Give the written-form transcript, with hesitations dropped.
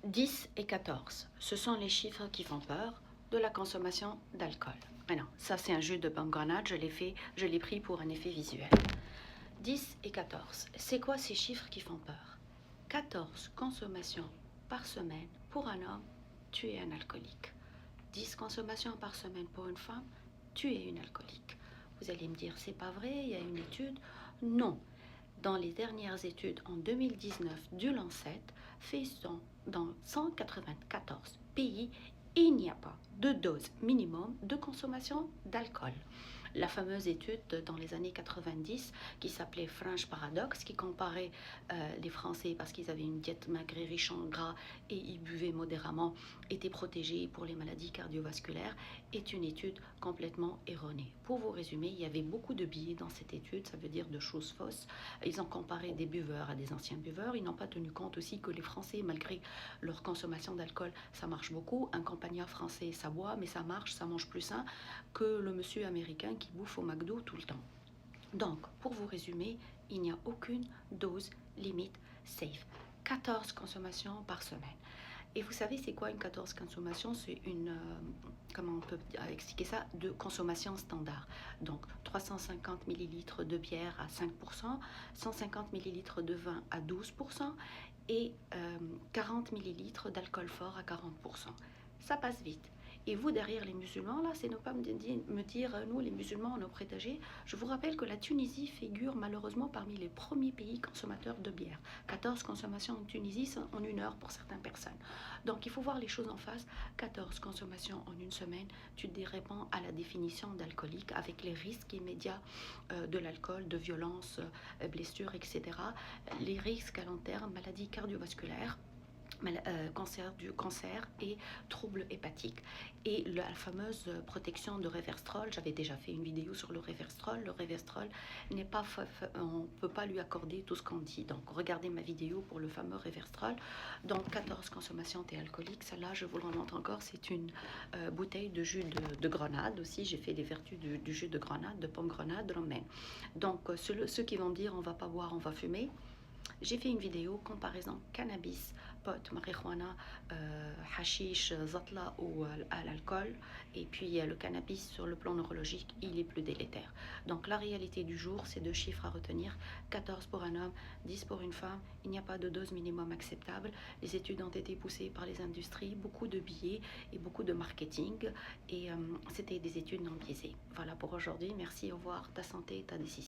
10 et 14, ce sont les chiffres qui font peur de la consommation d'alcool. Maintenant, ça c'est un jus de pomme-grenade, je l'ai pris pour un effet visuel. 10 et 14, c'est quoi ces chiffres qui font peur? 14 consommations par semaine pour un homme, tu es un alcoolique. 10 consommations par semaine pour une femme, tu es une alcoolique. Vous allez me dire, c'est pas vrai, il y a une étude? Non. Dans les dernières études en 2019 du Lancet, faites dans 194 pays, il n'y a pas de dose minimum de consommation d'alcool. La fameuse étude dans les années 90 qui s'appelait French Paradox, qui comparait les Français parce qu'ils avaient une diète maigre et riche en gras et ils buvaient modérément, étaient protégés pour les maladies cardiovasculaires, est une étude complètement erronée. Pour vous résumer, il y avait beaucoup de biais dans cette étude, ça veut dire de choses fausses. Ils ont comparé des buveurs à des anciens buveurs. Ils n'ont pas tenu compte aussi que les Français, malgré leur consommation d'alcool, ça marche beaucoup. Un campagnard français, ça boit, mais ça marche, ça mange plus sain que le monsieur américain qui bouffe au McDo tout le temps. Donc, pour vous résumer, il n'y a aucune dose limite safe. 14 consommations par semaine. Et vous savez, c'est quoi une 14 consommation? C'est une, comment on peut expliquer ça, de consommation standard. Donc, 350 millilitres de bière à 5%, 150 millilitres de vin à 12% et 40 millilitres d'alcool fort à 40%. Ça passe vite. Et vous, derrière les musulmans, là, c'est ne pas me dire, nous, les musulmans, nos prétagés. Je vous rappelle que la Tunisie figure malheureusement parmi les premiers pays consommateurs de bière. 14 consommations en Tunisie en une heure pour certaines personnes. Donc, il faut voir les choses en face. 14 consommations en une semaine, tu te réponds à la définition d'alcoolique avec les risques immédiats de l'alcool, de violence, blessures, etc. Les risques à long terme, maladies cardiovasculaires, cancer et troubles hépatiques. Et la fameuse protection de Resveratrol, j'avais déjà fait une vidéo sur le Resveratrol. Le Resveratrol n'est pas, on ne peut pas lui accorder tout ce qu'on dit. Donc regardez ma vidéo pour le fameux Resveratrol. Donc 14 consommations thé alcoolique, celle-là je vous le remonte encore, c'est une bouteille de jus de grenade aussi. J'ai fait les vertus du jus de grenade, de pomme grenade romaine. Donc ceux qui vont dire on va pas boire, on va fumer, j'ai fait une vidéo comparaison cannabis, pot, marijuana, hashish, zatla ou à l'alcool. Et puis le cannabis sur le plan neurologique, il est plus délétère. Donc la réalité du jour, c'est deux chiffres à retenir. 14 pour un homme, 10 pour une femme. Il n'y a pas de dose minimum acceptable. Les études ont été poussées par les industries, beaucoup de billets et beaucoup de marketing. Et c'était des études non biaisées. Voilà pour aujourd'hui. Merci, au revoir. Ta santé, ta décision.